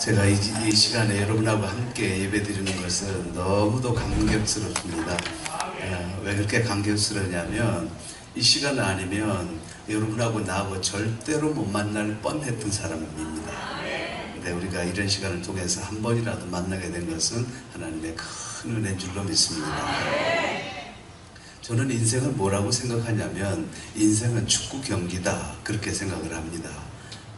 제가 이 시간에 여러분하고 함께 예배드리는 것은 너무도 감격스럽습니다. 왜 그렇게 감격스러우냐면 이 시간 아니면 여러분하고 나하고 절대로 못 만날 뻔했던 사람입니다. 근데 우리가 이런 시간을 통해서 한 번이라도 만나게 된 것은 하나님의 큰 은혜인 줄로 믿습니다. 저는 인생을 뭐라고 생각하냐면 인생은 축구 경기다 그렇게 생각을 합니다.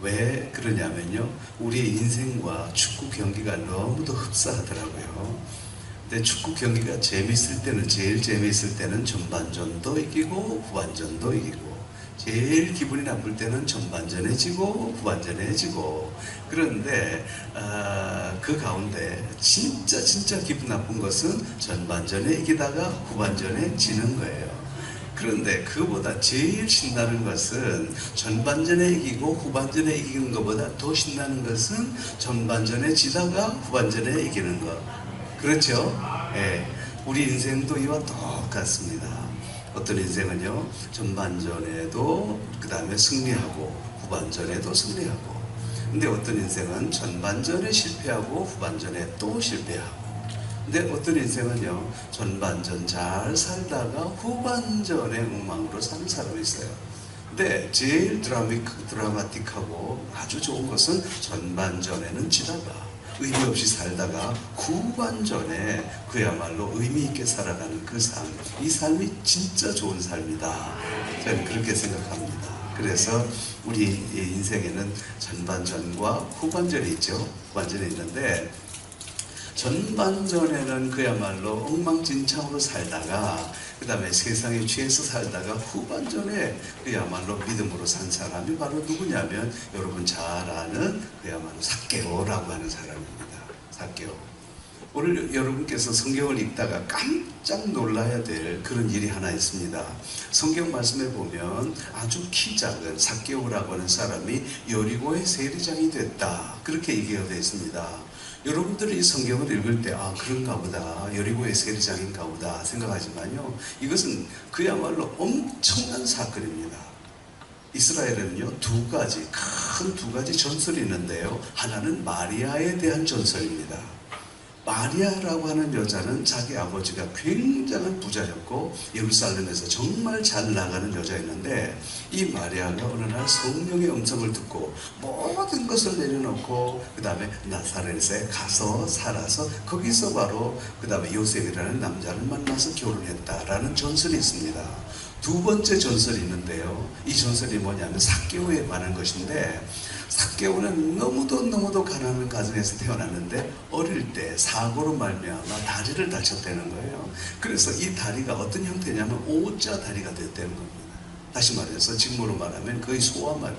왜 그러냐면요, 우리의 인생과 축구 경기가 너무도 흡사하더라고요. 근데 축구 경기가 재밌을 때는, 제일 재밌을 때는 전반전도 이기고 후반전도 이기고, 제일 기분이 나쁠 때는 전반전에 지고 후반전에 지고. 그런데 그 가운데 진짜 기분 나쁜 것은 전반전에 이기다가 후반전에 지는 거예요. 그런데 그보다 제일 신나는 것은 전반전에 이기고 후반전에 이기는 것보다 더 신나는 것은 전반전에 지다가 후반전에 이기는 것. 그렇죠? 예. 우리 인생도 이와 똑같습니다. 어떤 인생은요, 전반전에도 그 다음에 승리하고 후반전에도 승리하고, 근데 어떤 인생은 전반전에 실패하고 후반전에 또 실패하고, 근데 어떤 인생은요, 전반전 잘 살다가 후반전에 엉망으로 사는 사람이 있어요. 근데 제일 드라마틱하고 아주 좋은 것은 전반전에는 지다가 의미 없이 살다가 후반전에 그야말로 의미 있게 살아가는 그 삶, 이 삶이 진짜 좋은 삶이다, 저는 그렇게 생각합니다. 그래서 우리 인생에는 전반전과 후반전이 있죠. 후반전이 있는데, 전반전에는 그야말로 엉망진창으로 살다가 그 다음에 세상에 취해서 살다가 후반전에 그야말로 믿음으로 산 사람이 바로 누구냐면 여러분 잘 아는 그야말로 삭개오라고 하는 사람입니다. 삭개오. 오늘 여러분께서 성경을 읽다가 깜짝 놀라야 될 그런 일이 하나 있습니다. 성경 말씀에 보면 아주 키 작은 삭개오라고 하는 사람이 여리고의 세리장이 됐다, 그렇게 얘기가 되어 있습니다. 여러분들이 이 성경을 읽을 때 그런가 보다, 여리고의 세리장인가 보다 생각하지만요, 이것은 그야말로 엄청난 사건입니다. 이스라엘에는요, 큰 두 가지 전설이 있는데요, 하나는 마리아에 대한 전설입니다. 마리아라고 하는 여자는 자기 아버지가 굉장한 부자였고 예루살렘에서 정말 잘 나가는 여자였는데, 이 마리아가 어느 날 성령의 음성을 듣고 모든 것을 내려놓고 그 다음에 나사렛에 가서 살아서 거기서 바로 그 다음에 요셉이라는 남자를 만나서 결혼했다라는 전설이 있습니다. 두 번째 전설이 있는데요, 이 전설이 뭐냐면 삭개오에 관한 것인데, 삭개오는 너무도 가난한 가정에서 태어났는데 어릴 때 사고로 말미암아 다리를 다쳤다는 거예요. 그래서 이 다리가 어떤 형태냐면 O자 다리가 됐다는 겁니다. 다시 말해서 직모로 말하면 거의 소아마비.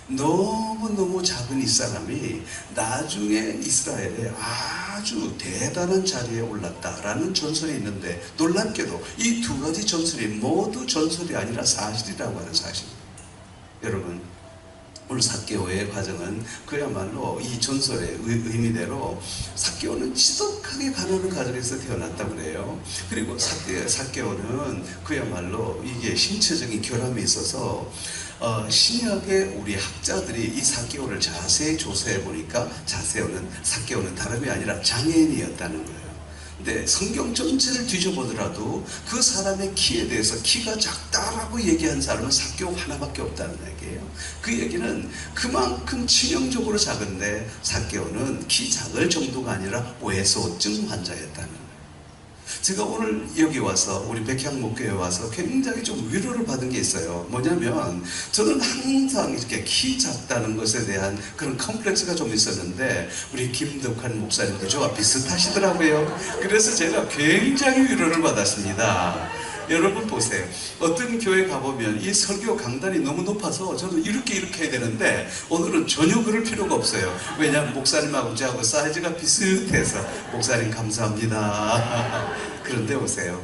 너무 작은 이 사람이 나중에 이스라엘에 아주 대단한 자리에 올랐다라는 전설이 있는데, 놀랍게도 이 두 가지 전설이 모두 전설이 아니라 사실이라고 하는 사실입니다. 여러분, 오늘 삭개오의 과정은 그야말로 이 전설의 의미대로 삭개오는 지독하게 가난한 가정에서 태어났다고 그래요. 그리고 삭개오는 그야말로 이게 신체적인 결함이 있어서 신약의 우리 학자들이 이 삭개오를 자세히 조사해 보니까 삭개오는 다름이 아니라 장애인이었다는 거예요. 근데 성경 전체를 뒤져보더라도 그 사람의 키에 대해서 키가 작다라고 얘기한 사람은 삭개오 하나밖에 없다는 얘기예요. 그 얘기는 그만큼 치명적으로 작은데 삭개오는 키 작을 정도가 아니라 외소증 환자였다는 거예요. 제가 오늘 여기 와서 우리 백향목교에 와서 굉장히 좀 위로를 받은 게 있어요. 뭐냐면 저는 항상 이렇게 키 작다는 것에 대한 그런 컴플렉스가 좀 있었는데 우리 김덕환 목사님도 저와 비슷하시더라고요. 그래서 제가 굉장히 위로를 받았습니다. 여러분 보세요. 어떤 교회 가보면 이 설교 강단이 너무 높아서 저도 이렇게 해야 되는데 오늘은 전혀 그럴 필요가 없어요. 왜냐하면 목사님하고 저하고 사이즈가 비슷해서. 목사님 감사합니다. 그런데 보세요,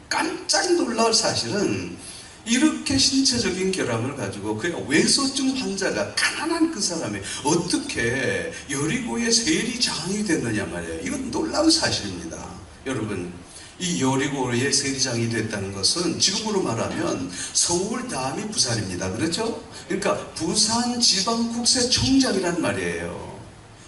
깜짝 놀랄 사실은 이렇게 신체적인 결함을 가지고 그냥 외소증 환자가 가난한 그 사람이 어떻게 여리고의 세리장이 됐느냐 말이에요. 이건 놀라운 사실입니다. 여러분, 이 여리고의 세리장이 됐다는 것은 지금으로 말하면 서울 다음이 부산입니다. 그렇죠? 그러니까 부산지방국세청장이란 말이에요.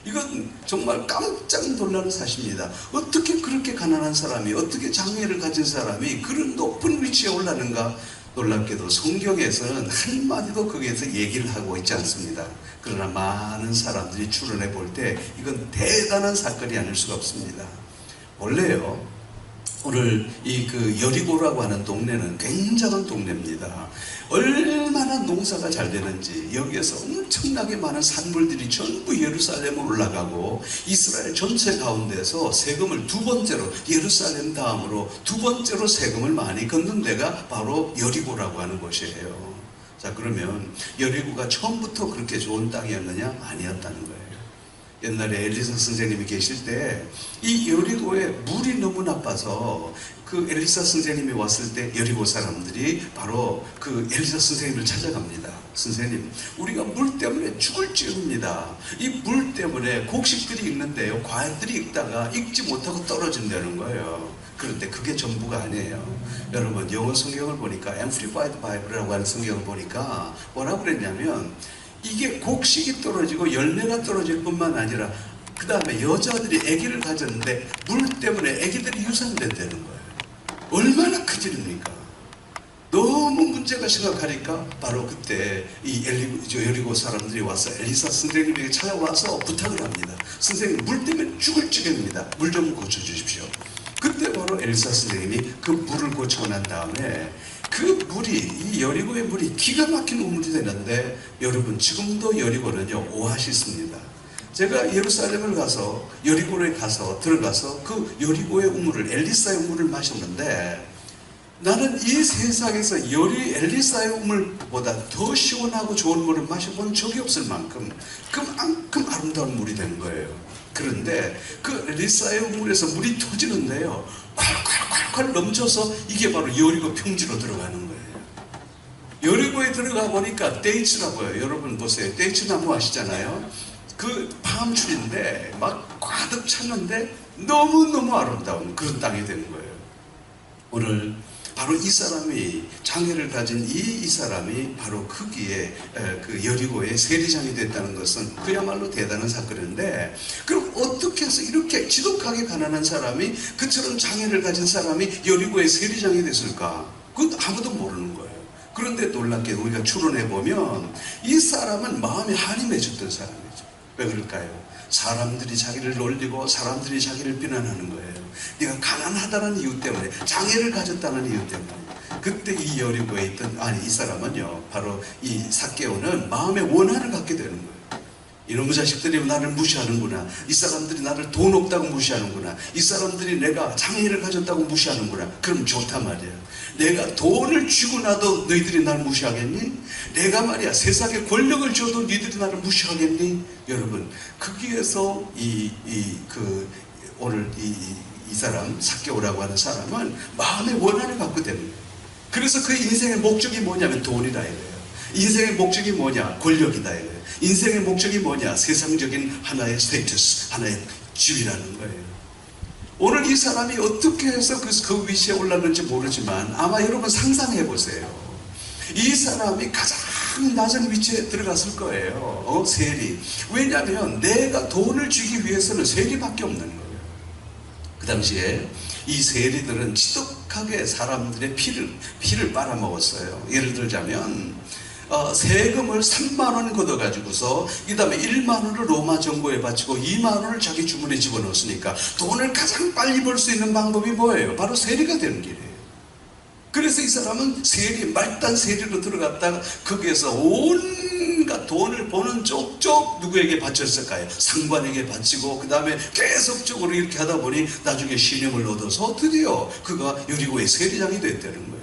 이건 정말 깜짝 놀라는 사실입니다. 어떻게 그렇게 가난한 사람이, 어떻게 장애를 가진 사람이 그런 높은 위치에 올랐는가? 놀랍게도 성경에서는 한마디도 거기에서 얘기를 하고 있지 않습니다. 그러나 많은 사람들이 추론해 볼 때 이건 대단한 사건이 아닐 수가 없습니다. 원래요, 오늘 이 여리고라고 하는 동네는 굉장한 동네입니다. 얼마나 농사가 잘 되는지 여기에서 엄청나게 많은 산물들이 전부 예루살렘으로 올라가고 이스라엘 전체 가운데서 세금을 두 번째로, 예루살렘 다음으로 두 번째로 세금을 많이 걷는 데가 바로 여리고라고 하는 곳이에요. 자, 그러면 여리고가 처음부터 그렇게 좋은 땅이었느냐? 아니었다는 거예요. 옛날에 엘리사 선생님이 계실 때 이 여리고에 물이 너무 나빠서 그 엘리사 선생님이 왔을 때 여리고 사람들이 바로 그 엘리사 선생님을 찾아갑니다. 선생님, 우리가 물 때문에 죽을 지경입니다. 이 물 때문에 곡식들이 익는데요, 과일들이 익다가 익지 못하고 떨어진다는 거예요. 그런데 그게 전부가 아니에요. 여러분, 영어 성경을 보니까 Amplified Bible이라고 하는 성경을 보니까 뭐라고 그랬냐면, 이게 곡식이 떨어지고 열매가 떨어질 뿐만 아니라 그 다음에 여자들이 아기를 가졌는데 물 때문에 아기들이 유산된다는 거예요. 얼마나 큰 일입니까? 너무 문제가 심각하니까 바로 그때 이 여리고 사람들이 와서 엘리사 선생님에게 찾아와서 부탁을 합니다. 선생님, 물 때문에 죽을 지경입니다. 물 좀 고쳐주십시오. 그때 바로 엘리사 선생님이 그 물을 고치고 난 다음에 그 물이, 이 여리고의 물이 기가 막힌 우물이 되는데, 여러분, 지금도 여리고는요 오아시스입니다. 제가 예루살렘을 가서 여리고에 가서 들어가서 그 여리고의 우물을, 엘리사의 우물을 마셨는데, 나는 이 세상에서 엘리사의 우물보다 더 시원하고 좋은 물을 마셔본 적이 없을 만큼 그만큼 아름다운 물이 된 거예요. 그런데 그 엘리사의 우물에서 물이 터지는데요, 콸콸콸콸 넘쳐서 이게 바로 여리고 평지로 들어가는 거예요. 여리고에 들어가 보니까 데이츠라고 해요. 여러분 보세요. 데이츠 나무 아시잖아요. 그 팜출인데 막 가득 찼는데 너무너무 아름다운 그런 땅이 된 거예요. 오늘 바로 이 사람이, 장애를 가진 이 사람이 바로 거기에 그 여리고의 세리장이 됐다는 것은 그야말로 대단한 사건인데, 그럼 어떻게 해서 이렇게 지독하게 가난한 사람이, 그처럼 장애를 가진 사람이 여리고의 세리장이 됐을까? 그건 아무도 모르는 거예요. 그런데 놀랍게 우리가 추론해 보면 이 사람은 마음에 한이 맺혔던 사람이죠. 왜 그럴까요? 사람들이 자기를 놀리고 사람들이 자기를 비난하는 거예요. 네가 가난하다는 이유 때문에, 장애를 가졌다는 이유 때문에. 그때 이 여리고에 있던, 이 사람은요, 바로 이 삭개오는 마음의 원한을 갖게 되는 거예요. 이놈의 자식들이 나를 무시하는구나. 이 사람들이 나를 돈 없다고 무시하는구나. 이 사람들이 내가 장애를 가졌다고 무시하는구나. 그럼 좋단 말이야. 내가 돈을 쥐고 나도 너희들이 나를 무시하겠니? 내가 말이야 세상에 권력을 줘도 너희들이 나를 무시하겠니? 여러분, 거기에서 오늘 이 사람, 삭개오라고 하는 사람은 마음의 원한을 갖고 되는 거예요. 그래서 그 인생의 목적이 뭐냐면 돈이다 이거예요. 인생의 목적이 뭐냐? 권력이다 이거예요. 인생의 목적이 뭐냐? 세상적인 하나의 스테이터스, 하나의 지위라는 거예요. 오늘 이 사람이 어떻게 해서 그 위치에 올랐는지 모르지만 아마 여러분 상상해 보세요. 이 사람이 가장 낮은 위치에 들어갔을 거예요. 세리. 왜냐하면 내가 돈을 주기 위해서는 세리밖에 없는 거예요. 그 당시에 이 세리들은 지독하게 사람들의 피를 빨아먹었어요. 예를 들자면 세금을 3만 원 걷어가지고서 그 다음에 1만 원을 로마 정부에 바치고 2만 원을 자기 주머니에 집어넣었으니까 돈을 가장 빨리 벌 수 있는 방법이 뭐예요? 바로 세리가 되는 길이에요. 그래서 이 사람은 말단 세리로 들어갔다가 거기에서 온갖 돈을 버는 쪽쪽 누구에게 바쳤을까요? 상관에게 바치고 그 다음에 계속적으로 이렇게 하다 보니 나중에 신임을 얻어서 드디어 그가 여리고의 세리장이 됐다는 거예요.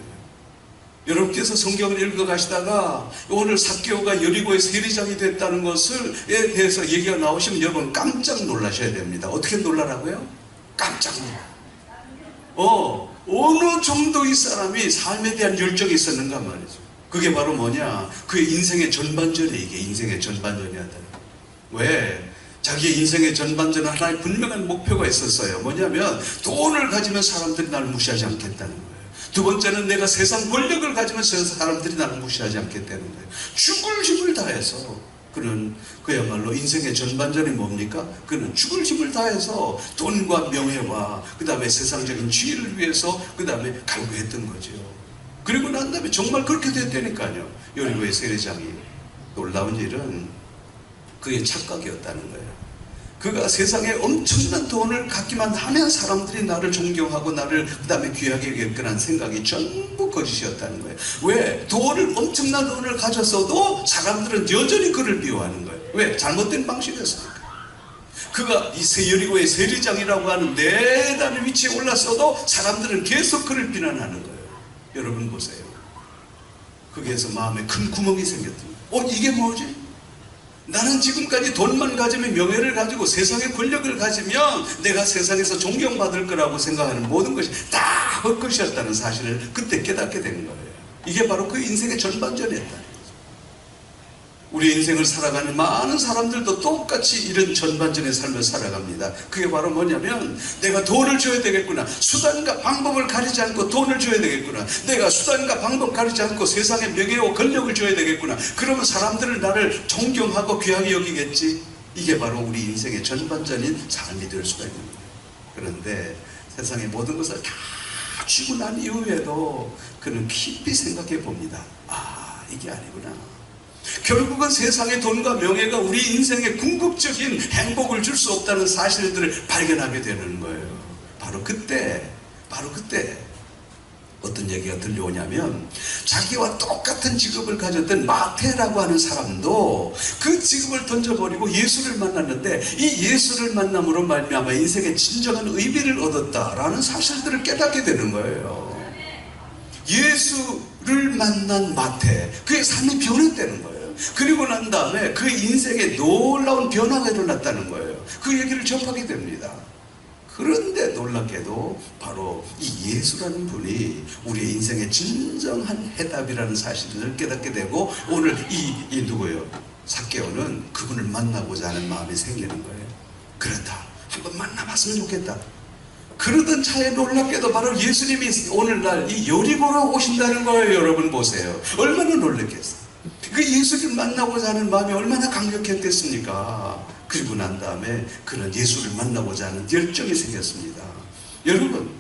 여러분께서 성경을 읽어 가시다가 오늘 삭개오가 여리고의 세리장이 됐다는 것에 대해서 얘기가 나오시면 여러분 깜짝 놀라셔야 됩니다. 어떻게 놀라라고요? 깜짝 놀라. 어느 정도 이 사람이 삶에 대한 열정이 있었는가 말이죠. 그게 바로 뭐냐? 그의 인생의 전반전에, 이게 인생의 전반전이었다. 왜? 자기의 인생의 전반전에 하나의 분명한 목표가 있었어요. 뭐냐면 돈을 가지면 사람들이 나를 무시하지 않겠다는 거예요. 두 번째는 내가 세상 권력을 가지면 사람들이 나를 무시하지 않겠다는 거예요. 죽을 힘을 다해서 그는 그야말로 인생의 전반전이 뭡니까? 그는 죽을 힘을 다해서 돈과 명예와 그 다음에 세상적인 지위를 위해서 그 다음에 갈구했던 거죠. 그리고 난 다음에 정말 그렇게 됐다니까요. 여리고의 세리장이. 놀라운 일은 그의 착각이었다는 거예요. 그가 세상에 엄청난 돈을 갖기만 하면 사람들이 나를 존경하고 나를 그 다음에 귀하게 여길 거란 생각이 전부 거짓이었다는 거예요. 왜? 엄청난 돈을 가졌어도 사람들은 여전히 그를 미워하는 거예요. 왜? 잘못된 방식이었으니까. 그가 이 여리고의 세리장이라고 하는 대단한 위치에 올랐어도 사람들은 계속 그를 비난하는 거예요. 여러분 보세요. 거기에서 마음에 큰 구멍이 생겼던 거예요. 이게 뭐지? 나는 지금까지 돈만 가지면, 명예를 가지고 세상의 권력을 가지면 내가 세상에서 존경받을 거라고 생각하는 모든 것이 다 헛것이었다는 사실을 그때 깨닫게 된 거예요. 이게 바로 그 인생의 전반전이었다. 우리 인생을 살아가는 많은 사람들도 똑같이 이런 전반전의 삶을 살아갑니다. 그게 바로 뭐냐면, 내가 돈을 줘야 되겠구나, 수단과 방법을 가리지 않고 돈을 줘야 되겠구나, 내가 수단과 방법 가리지 않고 세상의 명예와 권력을 줘야 되겠구나, 그러면 사람들은 나를 존경하고 귀하게 여기겠지. 이게 바로 우리 인생의 전반전인 삶이 될 수가 있는 거예요. 그런데 세상의 모든 것을 다 쥐고 난 이후에도 그는 깊이 생각해 봅니다. 이게 아니구나. 결국은 세상의 돈과 명예가 우리 인생에 궁극적인 행복을 줄 수 없다는 사실들을 발견하게 되는 거예요. 바로 그때 어떤 얘기가 들려오냐면, 자기와 똑같은 직업을 가졌던 마태라고 하는 사람도 그 직업을 던져버리고 예수를 만났는데, 이 예수를 만남으로 말미암아 인생의 진정한 의미를 얻었다라는 사실들을 깨닫게 되는 거예요. 예수를 만난 마태, 그의 삶이 변했다는 거예요. 그리고 난 다음에 그 인생에 놀라운 변화가 일어났다는 거예요. 그 얘기를 접하게 됩니다. 그런데 놀랍게도 바로 이 예수라는 분이 우리의 인생의 진정한 해답이라는 사실을 깨닫게 되고, 오늘 이 누구예요? 삭개오는 그분을 만나고자 하는 마음이 생기는 거예요. 그렇다, 한번 만나봤으면 좋겠다. 그러던 차에 놀랍게도 바로 예수님이 오늘날 이 여리고로 오신다는 거예요. 여러분 보세요. 얼마나 놀랐겠어요. 그 예수를 만나고자 하는 마음이 얼마나 강력했겠습니까? 그리고 난 다음에 그는 예수를 만나고자 하는 열정이 생겼습니다. 여러분,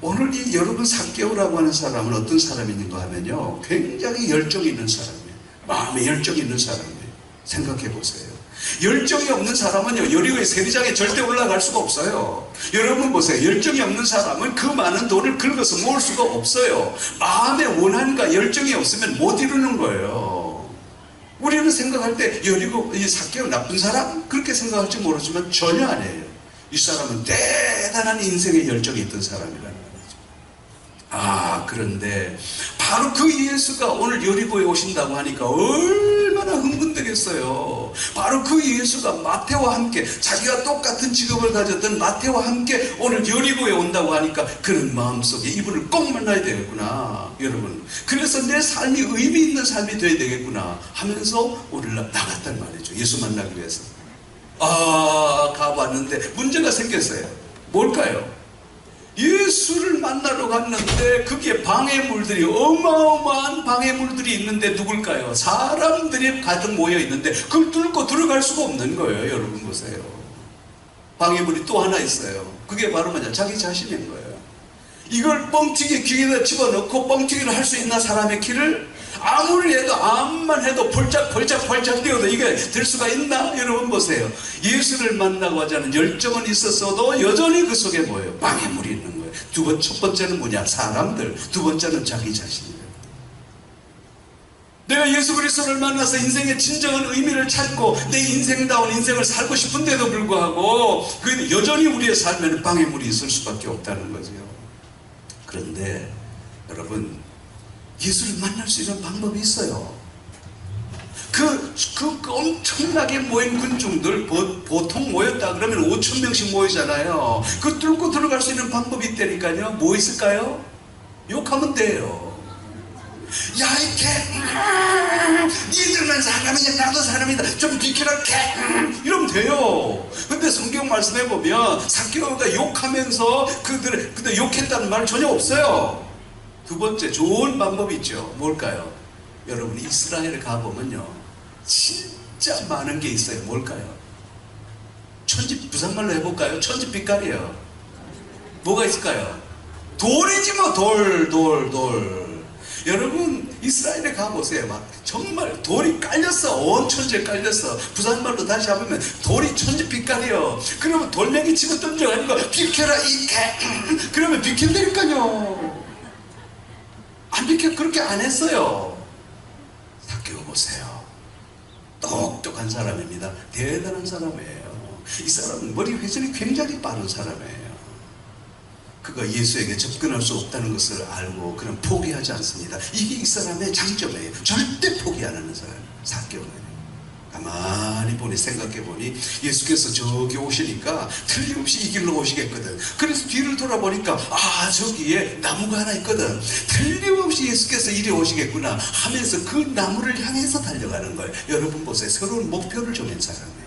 오늘 이 여러분 삭개오라고 하는 사람은 어떤 사람인가 하면요, 굉장히 열정이 있는 사람이에요. 마음에 열정이 있는 사람이에요. 생각해 보세요. 열정이 없는 사람은요, 여리고의 세리장에 절대 올라갈 수가 없어요. 여러분 보세요. 열정이 없는 사람은 그 많은 돈을 긁어서 모을 수가 없어요. 마음의 원한과 열정이 없으면 못 이루는 거예요. 우리는 생각할 때 여리고 이 삭개오 나쁜 사람? 그렇게 생각할지 모르지만 전혀 아니에요. 이 사람은 대단한 인생의 열정이 있던 사람이라는 거죠. 그런데 바로 그 예수가 오늘 여리고에 오신다고 하니까 얼마나 흥분되겠어요. 바로 그 예수가 마태와 함께, 자기가 똑같은 직업을 가졌던 마태와 함께 오늘 여리고에 온다고 하니까 그는 마음속에 이분을 꼭 만나야 되겠구나. 여러분, 그래서 내 삶이 의미 있는 삶이 되어야 되겠구나 하면서 오늘날 나갔단 말이죠. 예수 만나기 위해서. 가봤는데 문제가 생겼어요. 뭘까요? 예수를 만나러 갔는데 거기에 방해물들이, 어마어마한 방해물들이 있는데 누굴까요? 사람들이 가득 모여 있는데 그걸 뚫고 들어갈 수가 없는 거예요. 여러분 보세요. 방해물이 또 하나 있어요. 그게 바로 뭐냐? 자기 자신인 거예요. 이걸 뻥튀기 귀에다 집어넣고 뻥튀기를 할 수 있나? 사람의 키를? 아무리 해도, 암만 해도 펄짝 뛰어도 이게 될 수가 있나? 여러분 보세요. 예수를 만나고자 하는 열정은 있었어도 여전히 그 속에 뭐예요? 방해물이 있는 거예요. 첫 번째는 뭐냐? 사람들. 두 번째는 자기 자신이에요. 내가 예수 그리스도를 만나서 인생의 진정한 의미를 찾고 내 인생다운 인생을 살고 싶은데도 불구하고 그 여전히 우리의 삶에는 방해물이 있을 수밖에 없다는 거죠. 그런데 여러분, 예수를 만날 수 있는 방법이 있어요. 그 엄청나게 모인 군중들, 보통 모였다 그러면 5,000명씩 모이잖아요. 그 뚫고 들어갈 수 있는 방법이 있다니까요. 뭐 있을까요? 욕하면 돼요. 야, 이 개, 니들만 사람이냐, 나도 사람이다, 좀 비키라, 개, 이러면 돼요. 근데 성경 말씀해 보면 삭개오가 욕하면서 근데 욕했다는 말 전혀 없어요. 두 번째 좋은 방법이 있죠. 뭘까요? 여러분, 이스라엘에 가보면요, 진짜 많은 게 있어요. 뭘까요? 천지, 부산말로 해볼까요? 천지 빛깔이에요. 뭐가 있을까요? 돌이지 뭐. 돌. 여러분 이스라엘에 가보세요. 막 정말 돌이 깔렸어. 온 천지에 깔렸어. 부산말로 다시 해보면 돌이 천지 빛깔이요. 그러면 돌멩이 치고 던져가지고 비켜라 이게 그러면 비킨다니까요. 안 비켜. 그렇게 안 했어요. 삭개오 보세요. 똑똑한 사람입니다. 대단한 사람이에요. 이 사람은 머리 회전이 굉장히 빠른 사람이에요. 그가 예수에게 접근할 수 없다는 것을 알고 그는 포기하지 않습니다. 이게 이 사람의 장점이에요. 절대 포기 안 하는 사람. 삭개오는 가만히 보니 생각해 보니 예수께서 저기 오시니까 틀림없이 이 길로 오시겠거든. 그래서 뒤를 돌아보니까 저기에 나무가 하나 있거든. 틀림없이 예수께서 이리 오시겠구나 하면서 그 나무를 향해서 달려가는 거예요. 여러분 보세요. 새로운 목표를 정한 사람이에요.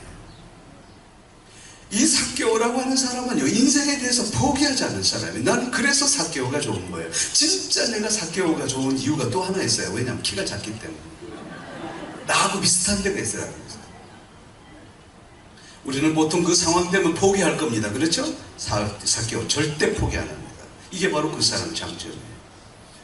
이 삭개오라고 하는 사람은요, 인생에 대해서 포기하지 않는 사람이에요. 나는 그래서 삭개오가 좋은 거예요. 진짜 내가 삭개오가 좋은 이유가 또 하나 있어요. 왜냐하면 키가 작기 때문에. 나하고 비슷한 데가 있어요. 우리는 보통 그 상황 되면 포기할 겁니다. 그렇죠? 삭개오 절대 포기 안 합니다. 이게 바로 그 사람의 장점이에요.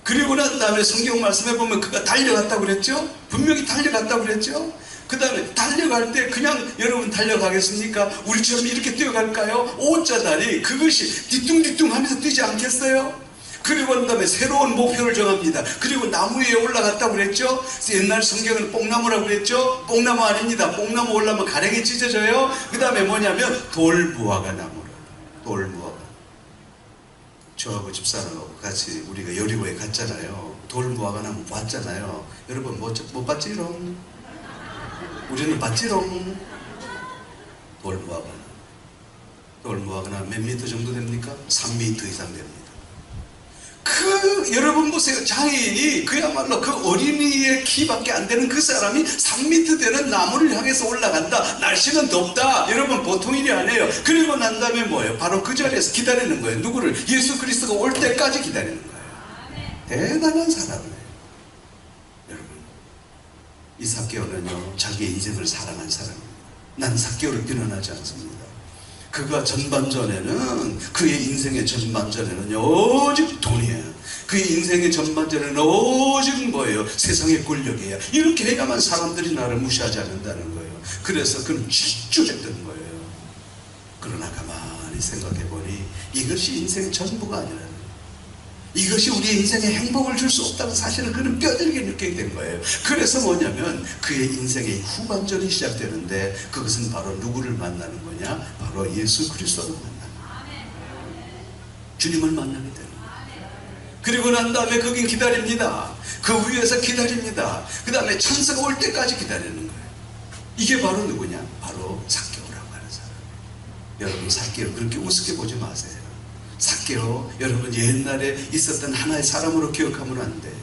그리고 난 다음에 성경 말씀해 보면 그가 달려갔다고 그랬죠? 분명히 달려갔다고 그랬죠? 그 다음에 달려갈 때 그냥 여러분 달려가겠습니까? 우리처럼 이렇게 뛰어갈까요? 오자다리 그것이 뒤뚱뒤뚱 하면서 뛰지 않겠어요? 그리고 난 다음에 새로운 목표를 정합니다. 그리고 나무 위에 올라갔다고 그랬죠? 옛날 성경은 뽕나무라고 그랬죠? 뽕나무 아닙니다. 뽕나무 올라가면 가랭이 찢어져요. 그 다음에 뭐냐면 돌무화과 나무라. 돌무화과. 저하고 집사람하고 같이 우리가 여리고에 갔잖아요. 돌무화과 나무 봤잖아요. 여러분 못 봤지롱? 우리는 봤지롱. 돌무화과나 몇 미터 정도 됩니까? 3미터 이상 됩니다. 여러분 보세요. 장애인이 그야말로 그 어린이의 키밖에 안 되는 그 사람이 3미터 되는 나무를 향해서 올라간다. 날씨는 덥다. 여러분 보통 일이 아니에요. 그리고 난 다음에 뭐예요? 바로 그 자리에서 기다리는 거예요. 누구를? 예수 그리스도가 올 때까지 기다리는 거예요. 대단한 사람이에요. 여러분 이 삭개오는요 자기의 인생을 사랑한 사람입니다. 난 삭개오를 비난하지 않습니다. 그가 전반전에는 그의 인생의 전반전에는요 오직 돈이에요. 그의 인생의 전반전에는 오직 뭐예요? 세상의 권력이에요. 이렇게 해야만 사람들이 나를 무시하지 않는다는 거예요. 그래서 그는 질주했던 거예요. 그러나 가만히 생각해 보니 이것이 인생의 전부가 아니라는 거예요. 이것이 우리의 인생에 행복을 줄 수 없다는 사실을 그는 뼈저리게 느끼게 된 거예요. 그래서 뭐냐면 그의 인생의 후반전이 시작되는데 그것은 바로 누구를 만나는 거냐? 바로 예수 그리스도를 만나는 거예요. 주님을 만나게 되는 거예요. 그리고 난 다음에 거긴 기다립니다. 그 위에서 기다립니다. 그 다음에 찬스가 올 때까지 기다리는 거예요. 이게 바로 누구냐? 바로 삭개오라고 하는 사람. 여러분 삭개오 그렇게 우습게 보지 마세요. 삭개오 여러분 옛날에 있었던 하나의 사람으로 기억하면 안 돼요.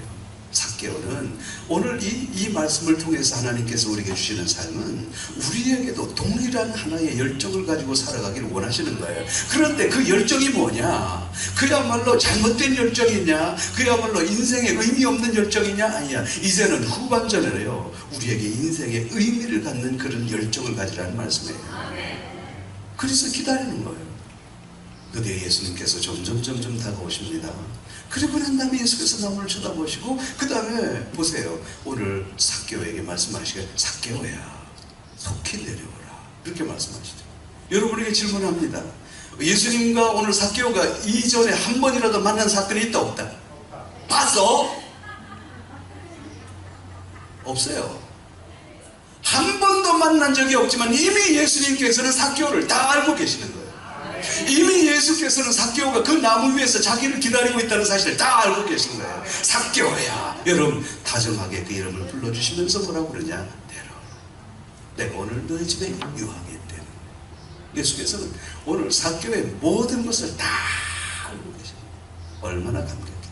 삭개오는 오늘 이 말씀을 통해서 하나님께서 우리에게 주시는 삶은 우리에게도 동일한 하나의 열정을 가지고 살아가기를 원하시는 거예요. 그런데 그 열정이 뭐냐? 그야말로 잘못된 열정이냐? 그야말로 인생에 의미 없는 열정이냐? 아니야. 이제는 후반전에요 우리에게 인생에 의미를 갖는 그런 열정을 가지라는 말씀이에요. 그래서 기다리는 거예요. 그때 예수님께서 점점 다가오십니다. 그리고 난 다음에 예수께서 나무를 쳐다보시고 그 다음에 보세요. 오늘 삭개오에게 말씀하시길 삭개오야 속히 내려오라 이렇게 말씀하시죠. 여러분에게 질문합니다. 예수님과 오늘 삭개오가 이전에 한 번이라도 만난 사건이 있다 없다? 봤어? 없어요. 한 번도 만난 적이 없지만 이미 예수님께서는 삭개오를 다 알고 계시는 거예요. 이미 예수께서는 삭개오가 그 나무 위에서 자기를 기다리고 있다는 사실을 다 알고 계신 거예요. 삭개오야 여러분 다정하게 그 이름을 불러주시면서 뭐라고 그러냐? 내려오라. 내가 오늘 너희 집에 유하게 되는 예수께서는 오늘 삭개오의 모든 것을 다 알고 계십니다. 얼마나 감격해요.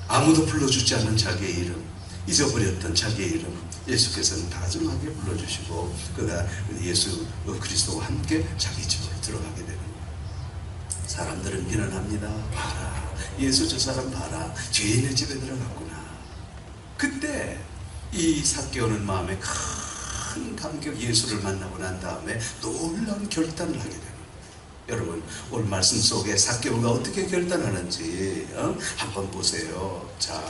아무도 불러주지 않는 자기의 이름, 잊어버렸던 자기의 이름 예수께서는 다정하게 불러주시고 그가 예수 그리스도와 함께 자기 집으로 들어가게 되는 거예요. 사람들은 비난합니다. 봐라 예수 저 사람 봐라 죄인의 집에 들어갔구나. 그때 이 삭개오는 마음에 큰 감격, 예수를 만나고 난 다음에 놀라운 결단을 하게 돼요. 여러분, 오늘 말씀 속에 삭개오가 어떻게 결단하는지 한번 보세요. 자,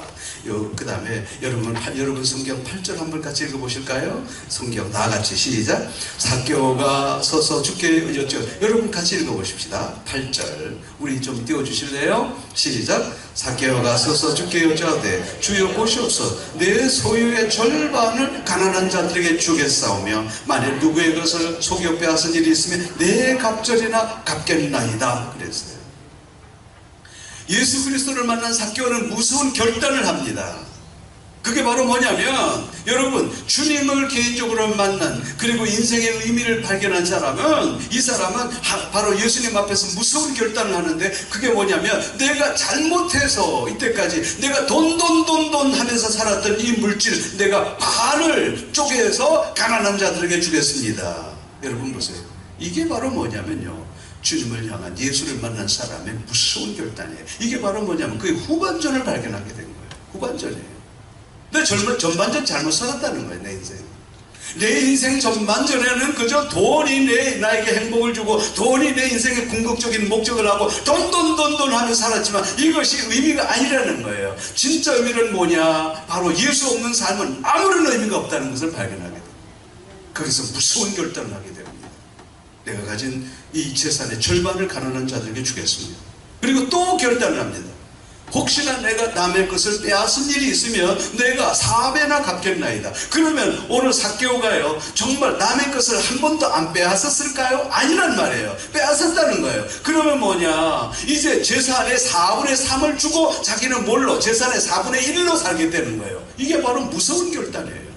그 다음에 여러분 성경 8절 한번 같이 읽어보실까요? 성경 다 같이 시작. 삭개오가 서서 주께 여쭈. 여러분 같이 읽어보십시다. 8절 우리 좀 띄워주실래요? 시작. 삭개오가 서서 주께 여쭈하되 주여 보시옵소서, 내 소유의 절반을 가난한 자들에게 주겠사오며 만일 누구의 것을 속여 빼앗은 일이 있으면 내 갑절이나 갚겠나이다 그랬어요. 예수 그리스도를 만난 삭개오는 무서운 결단을 합니다. 그게 바로 뭐냐면, 여러분, 주님을 개인적으로 만난, 그리고 인생의 의미를 발견한 사람은, 이 사람은 바로 예수님 앞에서 무서운 결단을 하는데, 그게 뭐냐면, 내가 잘못해서 이때까지 내가 돈 하면서 살았던 이 물질, 내가 반을 쪼개서 가난한 자들에게 주겠습니다. 여러분 보세요. 이게 바로 뭐냐면요, 주님을 향한, 예수를 만난 사람의 무서운 결단이에요. 이게 바로 뭐냐면 그의 후반전을 발견하게 된 거예요. 후반전이에요. 내 전반전 잘못 살았다는 거예요. 내 인생. 내 인생 전반전에는 그저 돈이 나에게 행복을 주고, 돈이 내 인생의 궁극적인 목적을 하고, 돈 하며 살았지만 이것이 의미가 아니라는 거예요. 진짜 의미는 뭐냐? 바로 예수 없는 삶은 아무런 의미가 없다는 것을 발견하게 됩니다. 거기서 무서운 결단을 하게 됩니다. 내가 가진 이 재산의 절반을 가난한 자들에게 주겠습니다. 그리고 또 결단을 합니다. 혹시나 내가 남의 것을 빼앗은 일이 있으면 내가 4배나 갚겠나이다. 그러면 오늘 삭개오가요, 정말 남의 것을 한 번도 안 빼앗았을까요? 아니란 말이에요. 빼앗았다는 거예요. 그러면 뭐냐, 이제 재산의 4분의 3을 주고 자기는 뭘로? 재산의 4분의 1로 살겠다는 거예요. 이게 바로 무서운 결단이에요.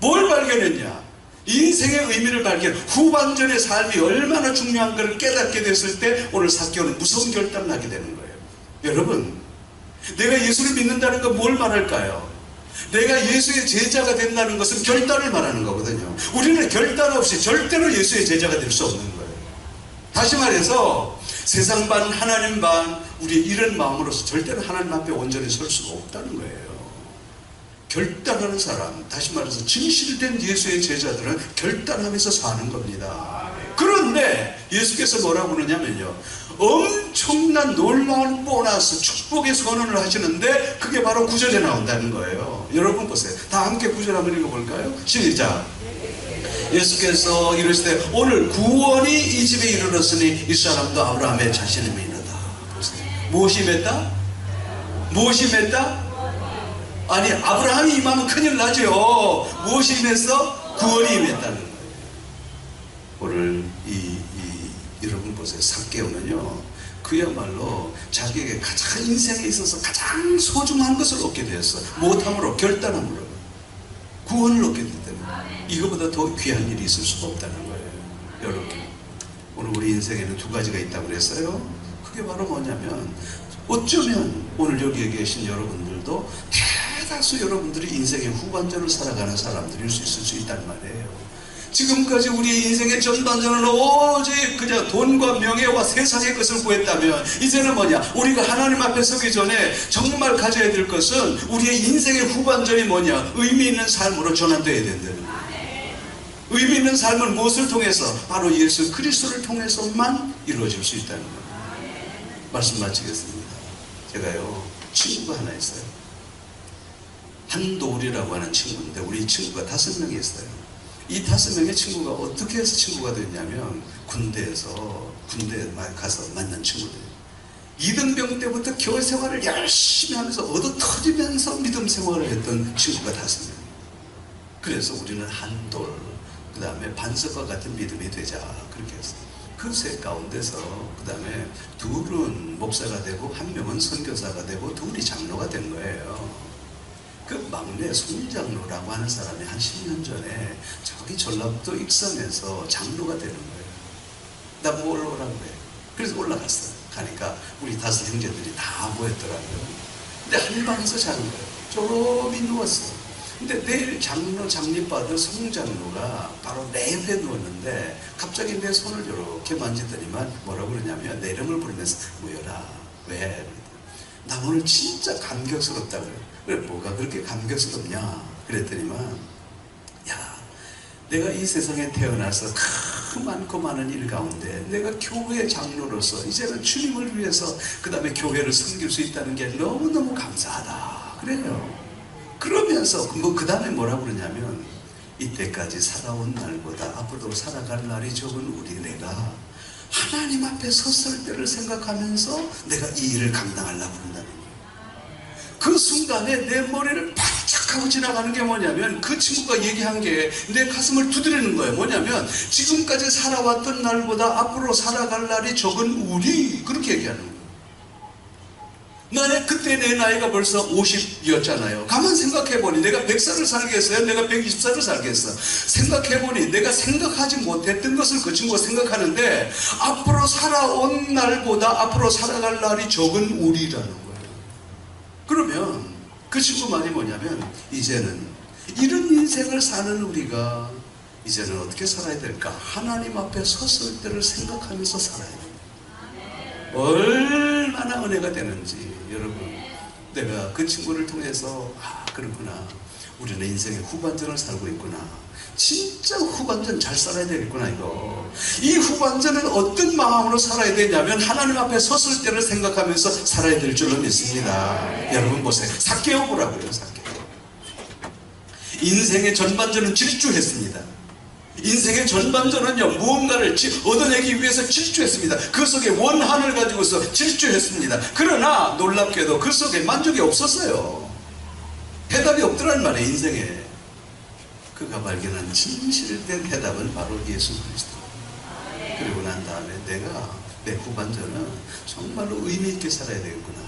뭘 발견했냐? 인생의 의미를 발견, 후반전의 삶이 얼마나 중요한 것을 깨닫게 됐을 때 오늘 삭개오는 무서운 결단을 하게 되는 거예요. 여러분, 내가 예수를 믿는다는 건 뭘 말할까요? 내가 예수의 제자가 된다는 것은 결단을 말하는 거거든요. 우리는 결단 없이 절대로 예수의 제자가 될 수 없는 거예요. 다시 말해서 세상 반 하나님 반, 우리 이런 마음으로서 절대로 하나님 앞에 온전히 설 수가 없다는 거예요. 결단하는 사람, 다시 말해서 진실된 예수의 제자들은 결단하면서 사는 겁니다. 그런데 예수께서 뭐라고 그러냐면요, 엄청난 놀라운 보너스, 축복의 선언을 하시는데 그게 바로 9절에 나온다는 거예요. 여러분 보세요. 다 함께 9절 한번 읽어볼까요? 시작. 예수께서 이르시되 오늘 구원이 이 집에 이르렀으니 이 사람도 아브라함의 자신임이로다. 무엇이 맺다? 무엇이 맺다? 아니, 아브라함이 임하면 큰일 나죠. 무엇이 임했어? 구원이 임했다는 거예요. 오늘 여러분 보세요. 삭개오는요, 그야말로 자기에게 가장 인생에 있어서 가장 소중한 것을 얻게 되었어. 못함으로, 결단함으로 구원을 얻게 됐다면 이거보다 더 귀한 일이 있을 수가 없다는 거예요. 여러분, 오늘 우리 인생에는 두 가지가 있다고 그랬어요. 그게 바로 뭐냐면, 어쩌면 오늘 여기에 계신 여러분들도 대다수 여러분들이 인생의 후반전을 살아가는 사람들일 수 있을 수 있단 말이에요. 지금까지 우리의 인생의 전반전은 오직 그냥 돈과 명예와 세상의 것을 구했다면, 이제는 뭐냐, 우리가 하나님 앞에 서기 전에 정말 가져야 될 것은 우리의 인생의 후반전이 뭐냐, 의미 있는 삶으로 전환되어야 된다는 거예요. 의미 있는 삶은 무엇을 통해서? 바로 예수 그리스도를 통해서만 이루어질 수 있다는 거예요. 말씀 마치겠습니다. 제가요, 친구가 하나 있어요. 한도울이라고 하는 친구인데, 우리 친구가 5명이 있어요. 이 5명의 친구가 어떻게 해서 친구가 됐냐면, 군대에 가서 만난 친구들. 이등병 때부터 교회 생활을 열심히 하면서 얻어 터지면서 믿음 생활을 했던 친구가 5명. 그래서 우리는 한돌, 그 다음에 반석과 같은 믿음이 되자, 그렇게 했어요. 그 세 가운데서 그 다음에 둘은 목사가 되고 한 명은 선교사가 되고 둘이 장로가 된 거예요. 그 막내 손장로라고 하는 사람이 한 10년 전에 저기 전라북도 익산에서 장로가 되는 거예요. 나 뭐 올라오라고 그래. 그래서 올라갔어요. 가니까 우리 5 형제들이 다 모였더라고요. 근데 한 방에서 자는 거예요. 조용히 누웠어. 근데 내일 장로 장립받을 성장로가 바로 내 옆에 누웠는데 갑자기 내 손을 이렇게 만지더니만 뭐라고 그러냐면 내 이름을 부르면서 모여라. 왜? 나 오늘 진짜 감격스럽다 그래. 그래, 뭐가 그렇게 감격스럽냐? 그랬더니만, 야, 내가 이 세상에 태어나서 그 많고 많은 일 가운데 내가 교회 장로로서 이제는 주님을 위해서 그 다음에 교회를 섬길 수 있다는 게 너무너무 감사하다 그래요. 그러면서 그 다음에 뭐라고 그러냐면 이때까지 살아온 날보다 앞으로 살아갈 날이 적은 우리 내가 하나님 앞에 섰을 때를 생각하면서 내가 이 일을 감당하려고 한다는 거예요. 그 순간에 내 머리를 바짝 하고 지나가는 게 뭐냐면 그 친구가 얘기한 게 내 가슴을 두드리는 거예요. 뭐냐면 지금까지 살아왔던 날보다 앞으로 살아갈 날이 적은 우리 그렇게 얘기하는 거예요. 나는 그때 내 나이가 벌써 50이었잖아요. 가만 생각해보니 내가 100살을 살겠어요? 내가 120살을 살겠어? 생각해보니 내가 생각하지 못했던 것을 그 친구가 생각하는데 앞으로 살아온 날보다 앞으로 살아갈 날이 적은 우리라는 거예요. 그러면 그 친구 말이 뭐냐면 이제는 이런 인생을 사는 우리가 이제는 어떻게 살아야 될까? 하나님 앞에 섰을 때를 생각하면서 살아야 돼요. 얼마나 은혜가 되는지 여러분, 내가 그 친구를 통해서 그렇구나, 우리는 인생의 후반전을 살고 있구나, 진짜 후반전 잘 살아야 되겠구나. 이 후반전은 어떤 마음으로 살아야 되냐면 하나님 앞에 섰을 때를 생각하면서 살아야 될 줄로 믿습니다. 여러분 보세요, 삭개오 보라고요. 삭개오 인생의 전반전은 질주했습니다. 인생의 전반전은요, 무언가를 얻어내기 위해서 질주했습니다. 그 속에 원한을 가지고서 질주했습니다. 그러나 놀랍게도 그 속에 만족이 없었어요. 해답이 없더란 말이에요. 인생에 그가 발견한 진실된 해답은 바로 예수 그리스도. 그리고 난 다음에 내가 내 후반전은 정말로 의미 있게 살아야 되겠구나.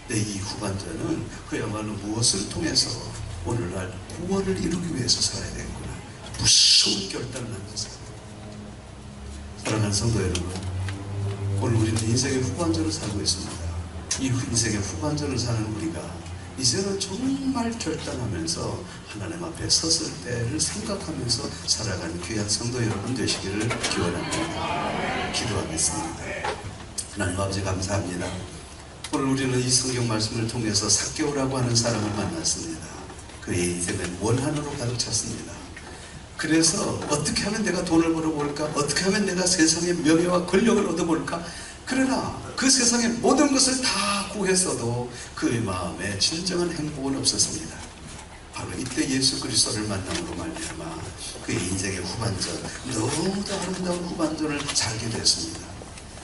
내 이 후반전은 그야말로 무엇을 통해서 오늘날 구원을 이루기 위해서 살아야 되겠구나. 무서운 결단을 하면서. 사랑하는 성도 여러분, 오늘 우리는 인생의 후반전을 살고 있습니다. 이 인생의 후반전을 사는 우리가 이제는 정말 결단하면서 하나님 앞에 섰을 때를 생각하면서 살아가는 귀한 성도 여러분 되시기를 기원합니다. 기도하겠습니다. 하나님 아버지 감사합니다. 오늘 우리는 이 성경 말씀을 통해서 삭개오라고 하는 사람을 만났습니다. 그의 인생은 원한으로 가득 찼습니다. 그래서 어떻게 하면 내가 돈을 벌어볼까? 어떻게 하면 내가 세상의 명예와 권력을 얻어볼까? 그러나 그 세상의 모든 것을 다 구했어도 그의 마음에 진정한 행복은 없었습니다. 바로 이때 예수 그리스도를 만남으로 말미암아 그의 인생의 후반전, 너무도 아름다운 후반전을 살게 됐습니다.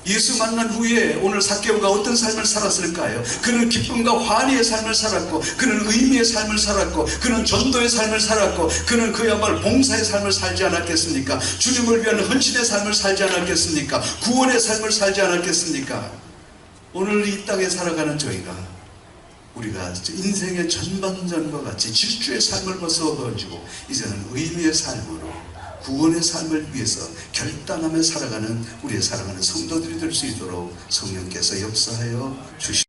예수 만난 후에 오늘 삭개오가 어떤 삶을 살았을까요? 그는 기쁨과 환희의 삶을 살았고, 그는 의미의 삶을 살았고, 그는 전도의 삶을 살았고, 그는 그야말로 봉사의 삶을 살지 않았겠습니까? 주님을 위한 헌신의 삶을 살지 않았겠습니까? 구원의 삶을 살지 않았겠습니까? 오늘 이 땅에 살아가는 저희가, 우리가 인생의 전반전과 같이 질주의 삶을 벗어가지고 이제는 의미의 삶으로 구원의 삶을 위해서 결단하며 살아가는 우리의 사랑하는 성도들이 될 수 있도록 성령께서 역사하여 주시옵소서.